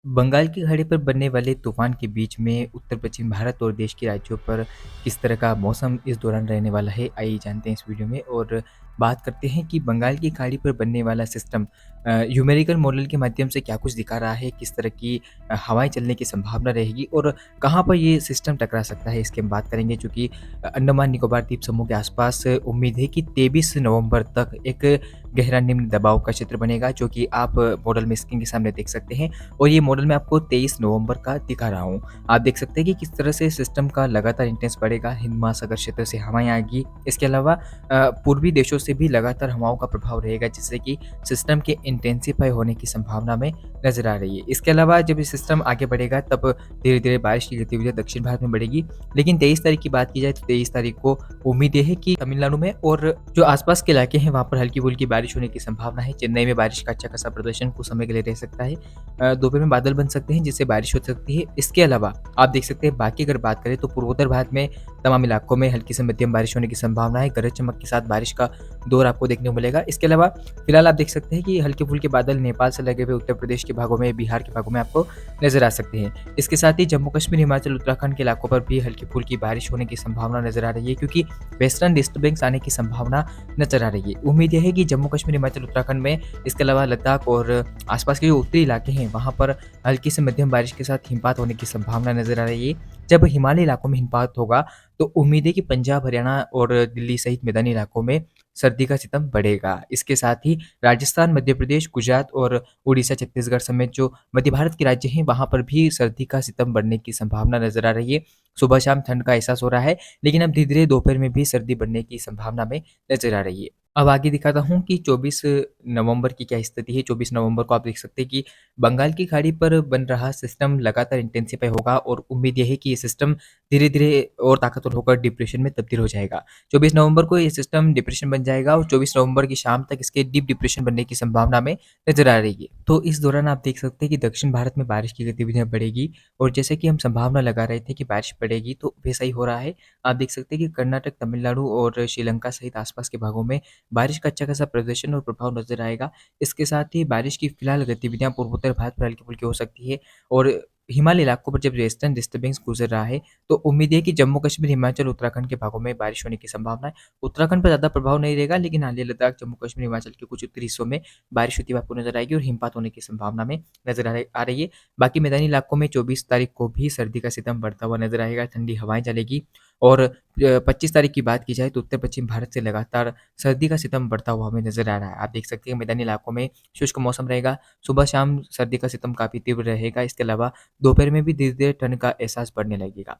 बंगाल की खाड़ी पर बनने वाले तूफान के बीच में उत्तर पश्चिम भारत और देश के राज्यों पर किस तरह का मौसम इस दौरान रहने वाला है, आइए जानते हैं इस वीडियो में। और बात करते हैं कि बंगाल की खाड़ी पर बनने वाला सिस्टम न्यूमेरिकल मॉडल के माध्यम से क्या कुछ दिखा रहा है, किस तरह की हवाएं चलने की संभावना रहेगी और कहाँ पर ये सिस्टम टकरा सकता है, इसकी हम बात करेंगे। चूँकि अंडमान निकोबार द्वीप समूह के आसपास उम्मीद है कि 23 नवंबर तक एक गहरा निम्न दबाव का क्षेत्र बनेगा, जो कि आप मॉडल में स्क्रीन के सामने देख सकते हैं। और ये मॉडल मैं आपको 23 नवंबर का दिखा रहा हूँ। आप देख सकते हैं कि किस तरह से सिस्टम का लगातार इंटेंस बढ़ेगा, हिंद महासागर क्षेत्र से हवाएँ आएगी। इसके अलावा पूर्वी देशों से भी लगातार हवाओं का प्रभाव रहेगा, जिससे कि सिस्टम के इंटेंसिफ़ाई होने की संभावना में नज़र आ रही है। इसके अलावा जब ये सिस्टम आगे बढ़ेगा, तब धीरे-धीरे बारिश की गतिविधियाँ दक्षिण भारत में बढ़ेगी। लेकिन 23 तारीख की बात की जाए तो 23 तारीख को उम्मीद ये है कि तमिलनाडु में और जो आस-पास के इलाके हैं, वहाँ पर हल्की-फुल्की बारिश होने की संभावना है। चेन्नई में बारिश का अच्छा-खासा प्रदर्शन कुछ समय के लिए रह सकता है। दोपहर में बादल बन सकते हैं, जिससे बारिश हो सकती है। इसके अलावा आप देख सकते हैं, बाकी अगर बात करें तो पूर्वोत्तर भारत में तमाम इलाकों में हल्की से मध्यम बारिश होने की संभावना है। गरज चमक के साथ बारिश का दौर आपको देखने को मिलेगा। इसके अलावा फिलहाल आप देख सकते हैं कि हल्के-फुल्के बादल नेपाल से लगे हुए उत्तर प्रदेश के भागों में, बिहार के भागों में आपको नज़र आ सकते हैं। इसके साथ ही जम्मू कश्मीर, हिमाचल, उत्तराखंड के इलाकों पर भी हल्की-फुल्की बारिश होने की संभावना नज़र आ रही है, क्योंकि वेस्टर्न डिस्टर्बेंस आने की संभावना नज़र आ रही है। उम्मीद यह है कि जम्मू कश्मीर, हिमाचल, उत्तराखंड में, इसके अलावा लद्दाख और आसपास के जो उत्तरी इलाके हैं, वहाँ पर हल्की से मध्यम बारिश के साथ हिमपात होने की संभावना नज़र आ रही है। जब हिमालयी इलाकों में हिमपात होगा, तो उम्मीद है कि पंजाब, हरियाणा और दिल्ली सहित मैदानी इलाकों में सर्दी का सितम बढ़ेगा। इसके साथ ही राजस्थान, मध्य प्रदेश, गुजरात और उड़ीसा, छत्तीसगढ़ समेत जो मध्य भारत के राज्य हैं, वहाँ पर भी सर्दी का सितम बढ़ने की संभावना नज़र आ रही है। सुबह-शाम ठंड का एहसास हो रहा है, लेकिन अब धीरे-धीरे दोपहर में भी सर्दी बढ़ने की संभावना में नज़र आ रही है। अब आगे दिखाता हूँ कि 24 नवंबर की क्या स्थिति है। 24 नवंबर को आप देख सकते हैं कि बंगाल की खाड़ी पर बन रहा सिस्टम लगातार इंटेंसिफ़ाई होगा और उम्मीद ये है कि ये सिस्टम धीरे-धीरे और ताकतवर होकर डिप्रेशन में तब्दील हो जाएगा। 24 नवंबर को ये सिस्टम डिप्रेशन बन जाएगा और 24 नवंबर की शाम तक इसके डीप डिप्रेशन बनने की संभावना में नज़र आ रही है। तो इस दौरान आप देख सकते हैं कि दक्षिण भारत में बारिश की गतिविधियाँ बढ़ेगी और जैसे कि हम संभावना लगा रहे थे कि बारिश पड़ेगी, तो वैसा ही हो रहा है। आप देख सकते हैं कि कर्नाटक, तमिलनाडु और श्रीलंका सहित आसपास के भागों में बारिश का अच्छा खासा प्रदर्शन और प्रभाव नज़र आएगा। इसके साथ ही बारिश की फिलहाल गतिविधियाँ पूर्वोत्तर भारत पर हल्की-फुल्की हो सकती है और हिमालय इलाकों पर जब वेस्टर्न डिस्टर्बेंस गुज़र रहा है, तो उम्मीद है कि जम्मू कश्मीर, हिमाचल, उत्तराखंड के भागों में बारिश होने की संभावना है। उत्तराखंड पर ज़्यादा प्रभाव नहीं रहेगा, लेकिन हाँ, लेह लद्दाख, जम्मू कश्मीर, हिमाचल के कुछ उत्तरी हिस्सों में बारिश होती हुई आपको नज़र आएगी और हिमपात होने की संभावना में नज़र आ रही है। बाकी मैदानी इलाकों में 24 तारीख को भी सर्दी का सितम बढ़ता हुआ नज़र आएगा, ठंडी हवाएँ चलेगी और 25 तारीख की बात की जाए तो उत्तर-पश्चिम भारत से लगातार सर्दी का सितम बढ़ता हुआ हमें नज़र आ रहा है। आप देख सकते हैं मैदानी इलाकों में शुष्क मौसम रहेगा, सुबह-शाम सर्दी का सितम काफ़ी तीव्र रहेगा। इसके अलावा दोपहर में भी धीरे-धीरे ठंड का एहसास बढ़ने लगेगा।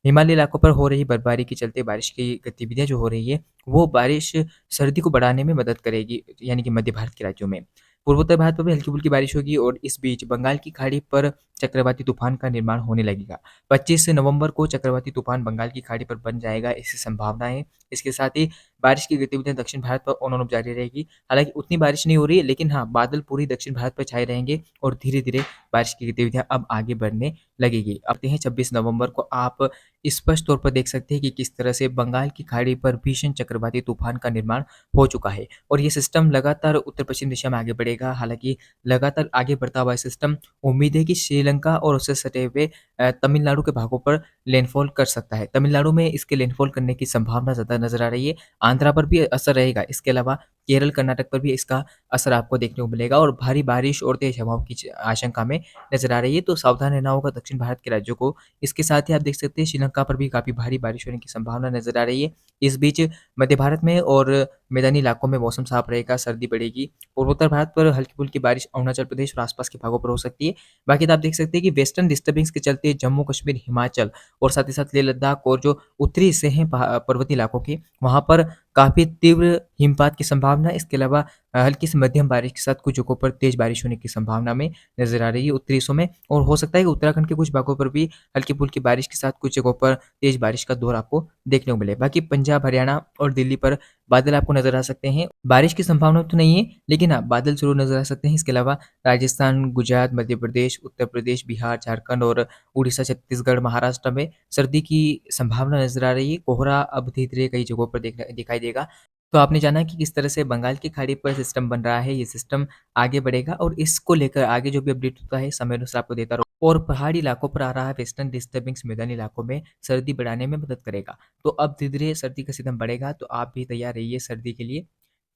हिमालय इलाकों पर हो रही बर्फबारी के चलते बारिश की गतिविधियाँ जो हो रही है, वो बारिश सर्दी को बढ़ाने में मदद करेगी, यानी कि मध्य भारत के राज्यों में। पूर्वोत्तर भारत में भी हल्की-फुल्की बारिश होगी और इस बीच बंगाल की खाड़ी पर चक्रवाती तूफान का निर्माण होने लगेगा। 25 नवंबर को चक्रवाती तूफान बंगाल की खाड़ी पर बन जाएगा, ऐसी संभावना है। इसके साथ ही बारिश की गतिविधियाँ दक्षिण भारत पर ऑन-ऑन-ऑफ जारी रहेगी। हालाँकि उतनी बारिश नहीं हो रही है, लेकिन हाँ, बादल पूरी दक्षिण भारत पर छाए रहेंगे और धीरे-धीरे बारिश की गतिविधियाँ अब आगे बढ़ने लगेगी। अब देखते हैं 26 नवंबर को आप स्पष्ट तौर पर देख सकते हैं कि किस तरह से बंगाल की खाड़ी पर भीषण चक्रवाती तूफान का निर्माण हो चुका है और ये सिस्टम लगातार उत्तर-पश्चिम दिशा में आगे बढ़ेगा। हालाँकि लगातार आगे बढ़ता हुआ सिस्टम उम्मीद है कि श्रीलंका और उससे सटे हुए तमिलनाडु के भागों पर लैंडफॉल कर सकता है। तमिलनाडु में इसके लैंडफॉल करने की संभावना ज़्यादा नज़र आ रही है। आंध्रा पर भी असर रहेगा। इसके अलावा केरल, कर्नाटक पर भी इसका असर आपको देखने को मिलेगा और भारी बारिश और तेज़ हवाओं की आशंका में नज़र आ रही है। तो सावधान रहना होगा दक्षिण भारत के राज्यों को। इसके साथ ही आप देख सकते हैं श्रीलंका पर भी काफ़ी भारी बारिश होने की संभावना नज़र आ रही है। इस बीच मध्य भारत में और मैदानी इलाकों में मौसम साफ रहेगा, सर्दी बढ़ेगी। पूर्वोत्तर भारत पर हल्की-फुल्की बारिश अरुणाचल प्रदेश और आसपास के भागों पर हो सकती है। बाकी तो आप देख सकते हैं कि वेस्टर्न डिस्टर्बेंस के चलते जम्मू कश्मीर, हिमाचल और साथ ही साथ लेह लद्दाख और जो उत्तरी हिस्से हैं पर्वतीय इलाकों के, वहाँ पर काफ़ी तीव्र हिमपात की संभावना है। इसके अलावा हल्की से मध्यम बारिश के साथ कुछ जगहों पर तेज़ बारिश होने की संभावना में नज़र आ रही है उत्तरी हिस्सों में और हो सकता है कि उत्तराखंड के कुछ भागों पर भी हल्की-फुल्की बारिश के साथ कुछ जगहों पर तेज़ बारिश का दौर आपको देखने को मिले। बाकी पंजाब, हरियाणा और दिल्ली पर बादल आपको नज़र आ सकते हैं। बारिश की संभावना तो नहीं है, लेकिन हाँ, बादल ज़रूर नज़र आ सकते हैं। इसके अलावा राजस्थान, गुजरात, मध्य प्रदेश, उत्तर प्रदेश, बिहार, झारखंड और उड़ीसा, छत्तीसगढ़, महाराष्ट्र में सर्दी की संभावना नज़र आ रही है। कोहरा अब धीरे-धीरे कई जगहों पर दिखाई देगा। तो आपने जाना कि किस तरह से बंगाल की खाड़ी पर सिस्टम बन रहा है, ये सिस्टम आगे बढ़ेगा और इसको लेकर आगे जो भी अपडेट होता है समय अनुसार आपको देता रहूँ और पहाड़ी इलाकों पर आ रहा है वेस्टर्न डिस्टर्बिंग्स मैदानी इलाकों में सर्दी बढ़ाने में मदद करेगा। तो अब धीरे-धीरे सर्दी का सिस्टम बढ़ेगा, तो आप भी तैयार रहिए सर्दी के लिए।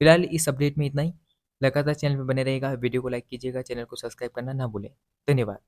फिलहाल इस अपडेट में इतना ही। लगातार चैनल पे बने रहिएगा, वीडियो को लाइक कीजिएगा, चैनल को सब्सक्राइब करना ना भूलें। धन्यवाद।